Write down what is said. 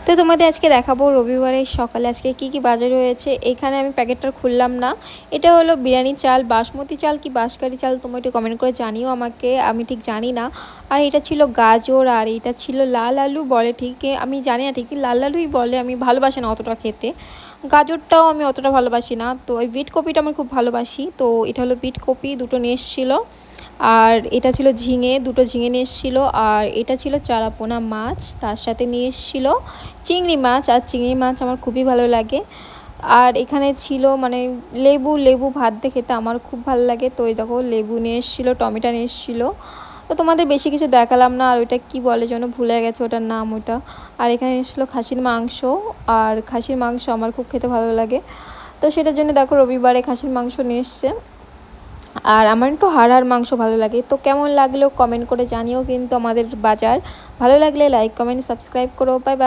তো তোমাদের আজকে দেখাবো রবিবারের সকালে আজকে কি কি বাজার হয়েছে। এখানে আমি প্যাকেটটা খুললাম না। এটা হলো বিরিয়ানি চাল, বাসমতি চাল কি বাঁশকারি চাল, তোমরা একটু কমেন্ট করে জানিও আমাকে, আমি ঠিক জানি না। আর এটা ছিল গাজর, আর এটা ছিল লাল আলু বলে, ঠিক আমি জানি না ঠিকই, লাল আলুই বলে। আমি ভালোবাসি না অতটা খেতে, গাজরটাও আমি অতটা ভালোবাসি না। তো ওই বিট কপিটা আমি খুব ভালোবাসি। তো এটা হলো বিট কপি, দুটো নিয়ে এসেছিলো। আর এটা ছিল ঝিঙে, দুটো ঝিঙে নিয়ে এসেছিলো। আর এটা ছিল চারাপোনা মাছ, তার সাথে নিয়ে এসেছিলো চিংড়ি মাছ। আর চিংড়ি মাছ আমার খুবই ভালো লাগে। আর এখানে ছিল মানে লেবু, লেবু ভাত দিয়ে খেতে আমার খুব ভালো লাগে। তো এই দেখো লেবু নিয়ে এসেছিলো, টমেটো নিয়ে এসেছিলো। তো তোমাদের বেশি কিছু দেখালাম না। আর ওইটা কী বলে যেন ভুলে গেছে ওটার নাম ওটা। আর এখানে এসেছিলো খাসির মাংস। আর খাসির মাংস আমার খুব খেতে ভালো লাগে। তো সেটার জন্য দেখো রবিবারে খাসির মাংস নিয়ে এসছে। আর আমার একটু হাড় মাংস ভালো লাগে। তো কেমন লাগলো কমেন্ট করে জানিও কিন্তু আমাদের বাজার। ভালো লাগলে লাইক কমেন্ট সাবস্ক্রাইব করো। Bye bye.